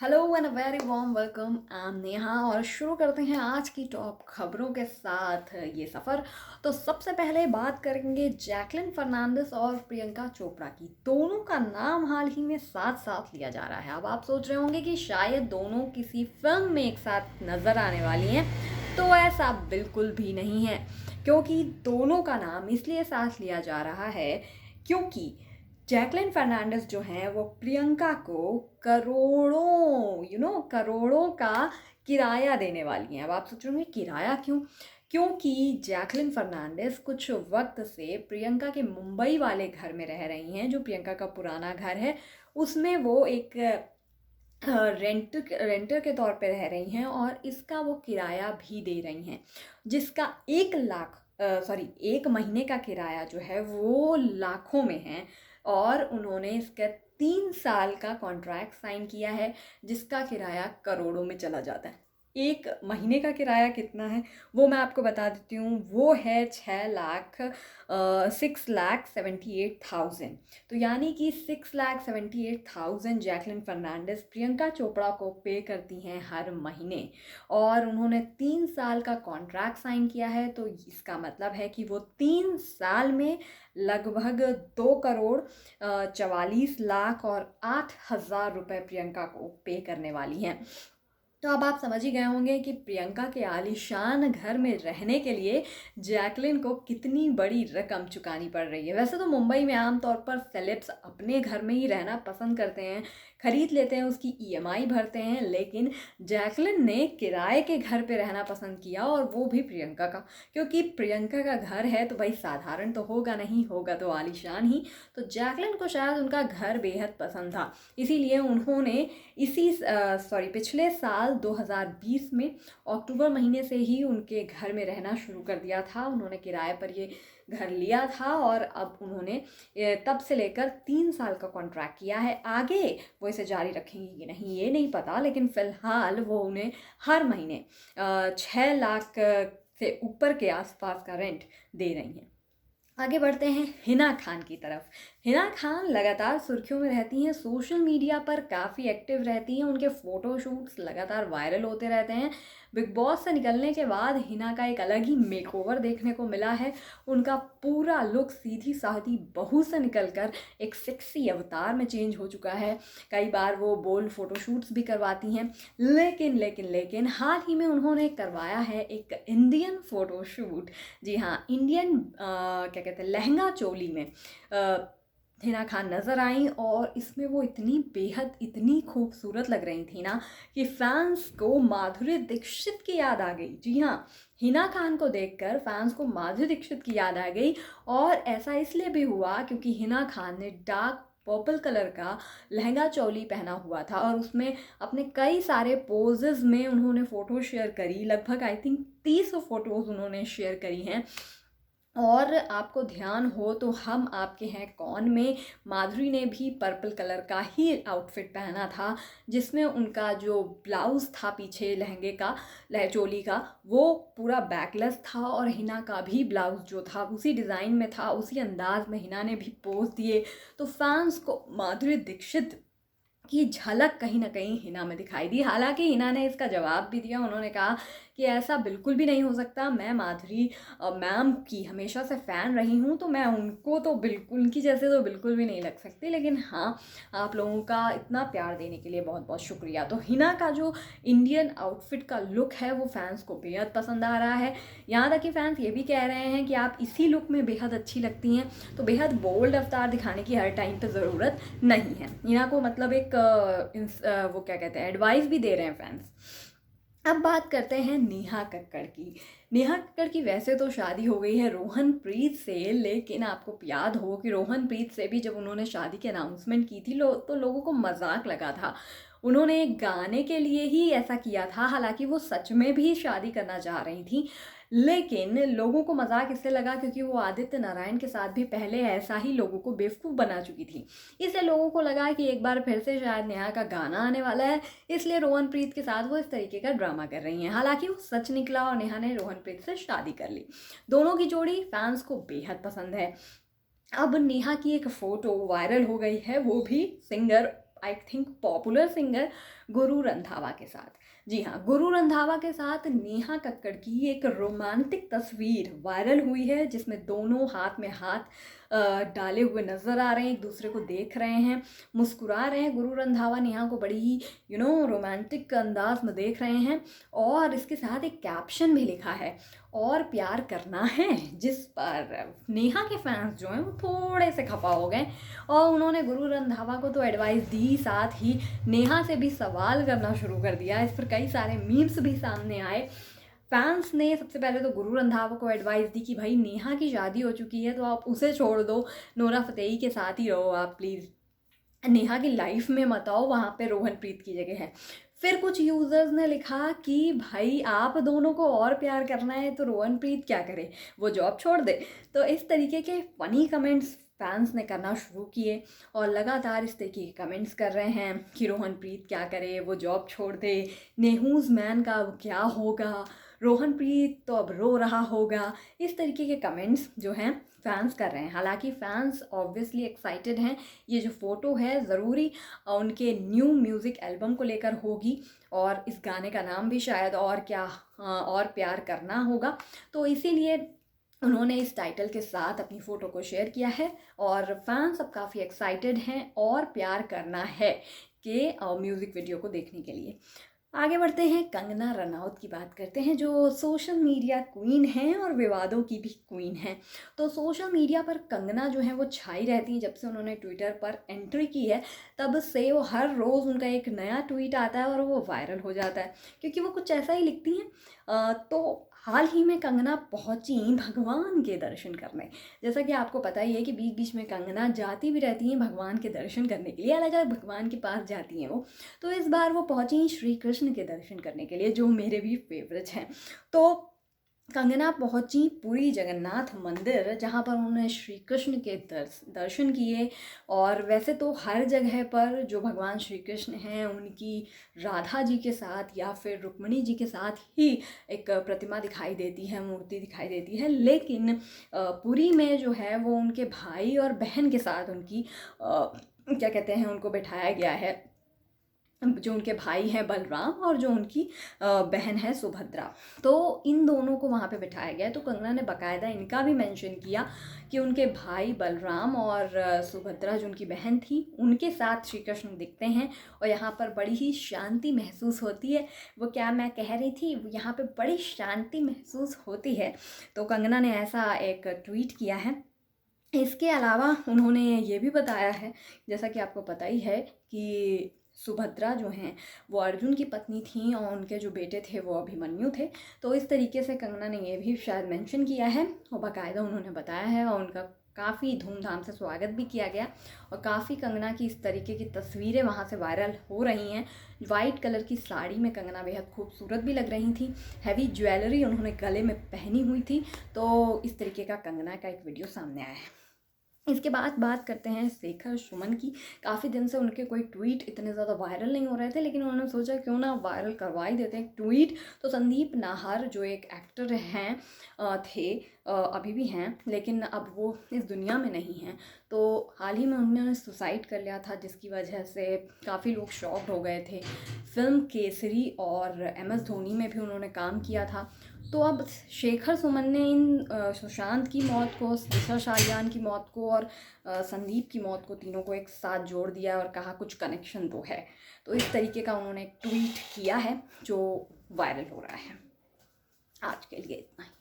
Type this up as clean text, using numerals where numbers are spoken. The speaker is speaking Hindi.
Hello and very warm welcome. I am Neha और शुरू करते हैं आज की टॉप खबरों के साथ ये सफ़र। तो सबसे पहले बात करेंगे जैकलिन फर्नांडिस और प्रियंका चोपड़ा की। दोनों का नाम हाल ही में साथ साथ लिया जा रहा है। अब आप सोच रहे होंगे कि शायद दोनों किसी फिल्म में एक साथ नज़र आने वाली हैं, तो ऐसा बिल्कुल भी नहीं है। क्योंकि दोनों का नाम इसलिए साथ लिया जा रहा है क्योंकि जैकलिन फर्नांडिस जो हैं वो प्रियंका को करोड़ों का किराया देने वाली हैं। अब आप सोच रहे होंगे किराया क्यों? क्योंकि जैकलिन फर्नांडिस कुछ वक्त से प्रियंका के मुंबई वाले घर में रह रही हैं, जो प्रियंका का पुराना घर है। उसमें वो एक रेंटर के तौर पे रह रही हैं और इसका वो किराया भी दे रही हैं, जिसका 1 लाख सॉरी 1 महीने का किराया जो है वो लाखों में है। और उन्होंने इसका 3 साल का कॉन्ट्रैक्ट साइन किया है, जिसका किराया करोड़ों में चला जाता है। 1 महीने का किराया कितना है वो मैं आपको बता देती हूँ। वो है 6,78,000। तो यानी कि 6,78,000 जैकलिन फर्नांडिस प्रियंका चोपड़ा को पे करती हैं हर महीने। और उन्होंने 3 साल का कॉन्ट्रैक्ट साइन किया है, तो इसका मतलब है कि वो 3 साल में लगभग 2 करोड़ 44 लाख और 8 हज़ार रुपये प्रियंका को पे करने वाली हैं। तो अब आप समझ ही गए होंगे कि प्रियंका के आलीशान घर में रहने के लिए जैकलिन को कितनी बड़ी रकम चुकानी पड़ रही है। वैसे तो मुंबई में आमतौर पर सेलेब्स अपने घर में ही रहना पसंद करते हैं, खरीद लेते हैं, उसकी ईएमआई भरते हैं, लेकिन जैकलिन ने किराए के घर पे रहना पसंद किया, और वो भी प्रियंका का। क्योंकि प्रियंका का घर है तो भाई साधारण तो होगा नहीं, होगा तो आलीशान ही। तो जैकलिन को शायद उनका घर बेहद पसंद था, इसीलिए उन्होंने पिछले साल 2020 में अक्टूबर महीने से ही उनके घर में रहना शुरू कर दिया था। उन्होंने किराए पर ये घर लिया था और अब उन्होंने तब से लेकर 3 साल का कॉन्ट्रैक्ट किया है। आगे वो इसे जारी रखेंगे कि नहीं ये नहीं पता, लेकिन फ़िलहाल वो उन्हें हर महीने 6 लाख से ऊपर के आसपास का रेंट दे रही हैं। आगे बढ़ते हैं हिना खान की तरफ। हिना खान लगातार सुर्खियों में रहती हैं, सोशल मीडिया पर काफ़ी एक्टिव रहती हैं, उनके फ़ोटोशूट्स लगातार वायरल होते रहते हैं। बिग बॉस से निकलने के बाद हिना का एक अलग ही मेकओवर देखने को मिला है। उनका पूरा लुक सीधी सादी बहू से निकलकर एक सेक्सी अवतार में चेंज हो चुका है। कई बार वो बोल्ड फ़ोटोशूट्स भी करवाती हैं, लेकिन हाल ही में उन्होंने करवाया है एक इंडियन फ़ोटोशूट। जी हाँ, इंडियन क्या कहते हैं, लहंगा चोली में हिना खान नज़र आई, और इसमें वो इतनी खूबसूरत लग रही थी ना कि फैंस को माधुरी दीक्षित की याद आ गई। जी हाँ, हिना खान को देखकर फैंस को माधुरी दीक्षित की याद आ गई। और ऐसा इसलिए भी हुआ क्योंकि हिना खान ने डार्क पर्पल कलर का लहंगा चोली पहना हुआ था, और उसमें अपने कई सारे पोजेज़ में उन्होंने फ़ोटो शेयर करी। लगभग आई थिंक 30 फ़ोटोज़ उन्होंने शेयर करी हैं। और आपको ध्यान हो तो हम आपके हैं कौन में माधुरी ने भी पर्पल कलर का ही आउटफिट पहना था, जिसमें उनका जो ब्लाउज़ था पीछे लहंगे का, चोली का, वो पूरा बैकलेस था, और हिना का भी ब्लाउज़ जो था उसी डिज़ाइन में था, उसी अंदाज में हिना ने भी पोज दिए। तो फैंस को माधुरी दीक्षित की झलक कहीं ना कहीं हिना में दिखाई दी। हालांकि हिना ने इसका जवाब भी दिया। उन्होंने कहा कि ऐसा बिल्कुल भी नहीं हो सकता, मैं माधुरी मैम की हमेशा से फ़ैन रही हूँ, तो मैं उनको तो बिल्कुल, उनकी जैसे तो बिल्कुल भी नहीं लग सकती। लेकिन हाँ, आप लोगों का इतना प्यार देने के लिए बहुत बहुत शुक्रिया। तो हिना का जो इंडियन आउटफिट का लुक है वो फैंस को बेहद पसंद आ रहा है। यहाँ तक कि फैंस ये भी कह रहे हैं कि आप इसी लुक में बेहद अच्छी लगती हैं। तो बेहद बोल्ड अवतार दिखाने की हर टाइम पर ज़रूरत नहीं है। हिना को मतलब एक वो क्या कहते हैं, एडवाइस भी दे रहे हैं फैंस। अब बात करते हैं नेहा कक्कड़ की। नेहा कक्कड़ की वैसे तो शादी हो गई है रोहनप्रीत से, लेकिन आपको याद हो कि रोहनप्रीत से भी जब उन्होंने शादी की अनाउंसमेंट की थी तो लोगों को मजाक लगा था। उन्होंने एक गाने के लिए ही ऐसा किया था, हालांकि वो सच में भी शादी करना चाह रही थी, लेकिन लोगों को मजाक इससे लगा क्योंकि वो आदित्य नारायण के साथ भी पहले ऐसा ही लोगों को बेवकूफ़ बना चुकी थी। इसलिए लोगों को लगा कि एक बार फिर से शायद नेहा का गाना आने वाला है, इसलिए रोहनप्रीत के साथ वो इस तरीके का ड्रामा कर रही हैं। हालांकि वो सच निकला और नेहा ने रोहनप्रीत से शादी कर ली। दोनों की जोड़ी फैंस को बेहद पसंद है। अब नेहा की एक फ़ोटो वायरल हो गई है, वो भी singer I think popular singer Guru Randhawa के साथ। जी हाँ, गुरु रंधावा के साथ नेहा कक्कड़ की एक रोमांटिक तस्वीर वायरल हुई है, जिसमें दोनों हाथ में हाथ डाले हुए नज़र आ रहे हैं, एक दूसरे को देख रहे हैं, मुस्कुरा रहे हैं। गुरु रंधावा नेहा को बड़ी ही रोमांटिक अंदाज में देख रहे हैं, और इसके साथ एक कैप्शन भी लिखा है, और प्यार करना है, जिस पर नेहा के फैंस जो हैं वो थोड़े से खफा हो गए, और उन्होंने गुरु रंधावा को तो एडवाइस दी, साथ ही नेहा से भी सवाल करना शुरू कर दिया। इस पर कई सारे मीम्स भी सामने आए। फैंस ने सबसे पहले तो गुरु रंधावा को एडवाइस दी कि भाई नेहा की शादी हो चुकी है तो आप उसे छोड़ दो, नोरा फतेही के साथ ही रहो आप प्लीज़, नेहा की लाइफ में मत आओ, वहाँ पे रोहनप्रीत की जगह है। फिर कुछ यूज़र्स ने लिखा कि भाई आप दोनों को और प्यार करना है तो रोहनप्रीत क्या करे, वो जॉब छोड़ दे। तो इस तरीके के फ़नी कमेंट्स फैंस ने करना शुरू किए, और लगातार इस तरीके के कमेंट्स कर रहे हैं कि रोहनप्रीत क्या करे, वो जॉब छोड़ दे, नेहूज़ मैन का अब क्या होगा, रोहनप्रीत तो अब रो रहा होगा। इस तरीके के कमेंट्स जो हैं फैंस कर रहे हैं। हालांकि फैंस ऑब्वियसली एक्साइटेड हैं, ये जो फ़ोटो है ज़रूरी उनके न्यू म्यूज़िक एल्बम को लेकर होगी, और इस गाने का नाम भी शायद और क्या और प्यार करना होगा। तो इसीलिए उन्होंने इस टाइटल के साथ अपनी फ़ोटो को शेयर किया है, और फैंस अब काफ़ी एक्साइटेड हैं और प्यार करना है कि म्यूज़िक वीडियो को देखने के लिए। आगे बढ़ते हैं, कंगना रनौत की बात करते हैं, जो सोशल मीडिया क्वीन हैं और विवादों की भी क्वीन हैं। तो सोशल मीडिया पर कंगना जो है वो छाई रहती हैं। जब से उन्होंने ट्विटर पर एंट्री की है तब से वो हर रोज़ उनका एक नया ट्वीट आता है और वो वायरल हो जाता है, क्योंकि वो कुछ ऐसा ही लिखती हैं। तो हाल ही में कंगना पहुंची भगवान के दर्शन करने। जैसा कि आपको पता ही है कि बीच बीच में कंगना जाती भी रहती हैं भगवान के दर्शन करने के लिए, अलग अलग भगवान के पास जाती हैं वो। तो इस बार वो पहुंची श्री कृष्ण के दर्शन करने के लिए, जो मेरे भी फेवरेट हैं। तो कंगना पहुंची पुरी जगन्नाथ मंदिर, जहां पर उन्होंने श्री कृष्ण के दर्शन किए। और वैसे तो हर जगह पर जो भगवान श्री कृष्ण हैं उनकी राधा जी के साथ या फिर रुक्मिणी जी के साथ ही एक प्रतिमा दिखाई देती है, मूर्ति दिखाई देती है, लेकिन पुरी में जो है वो उनके भाई और बहन के साथ उनकी क्या कहते हैं, उनको बैठाया गया है। जो उनके भाई हैं बलराम और जो उनकी बहन है सुभद्रा, तो इन दोनों को वहाँ पे बिठाया गया है। तो कंगना ने बाकायदा इनका भी मेंशन किया कि उनके भाई बलराम और सुभद्रा जो उनकी बहन थी उनके साथ श्री कृष्ण दिखते हैं, और यहाँ पर बड़ी ही शांति महसूस होती है। वो क्या मैं कह रही थी, यहाँ पे बड़ी शांति महसूस होती है। तो कंगना ने ऐसा एक ट्वीट किया है। इसके अलावा उन्होंने ये भी बताया है, जैसा कि आपको पता ही है कि सुभद्रा जो हैं वो अर्जुन की पत्नी थी और उनके जो बेटे थे वो अभिमन्यु थे। तो इस तरीके से कंगना ने ये भी शायद मेंशन किया है, और बाकायदा उन्होंने बताया है, और उनका काफ़ी धूमधाम से स्वागत भी किया गया। और काफ़ी कंगना की इस तरीके की तस्वीरें वहाँ से वायरल हो रही हैं। वाइट कलर की साड़ी में कंगना बेहद खूबसूरत भी लग रही थी, हैवी ज्वेलरी उन्होंने गले में पहनी हुई थी। तो इस तरीके का कंगना का एक वीडियो सामने आया है। इसके बाद बात करते हैं शेखर सुमन की। काफ़ी दिन से उनके कोई ट्वीट इतने ज़्यादा वायरल नहीं हो रहे थे, लेकिन उन्होंने सोचा क्यों ना वायरल करवा ही देते हैं ट्वीट। तो संदीप नाहर जो एक एक्टर हैं थे, अभी भी हैं, लेकिन अब वो इस दुनिया में नहीं हैं। तो हाल ही में उन्होंने सुसाइड कर लिया था, जिसकी वजह से काफ़ी लोग शॉक्ड हो गए थे। फिल्म केसरी और MS धोनी में भी उन्होंने काम किया था। तो अब शेखर सुमन ने इन सुशांत की मौत को, दिशा शालियान की मौत को और संदीप की मौत को, तीनों को एक साथ जोड़ दिया और कहा कुछ कनेक्शन तो है। तो इस तरीके का उन्होंने एक ट्वीट किया है जो वायरल हो रहा है। आज के लिए इतना ही।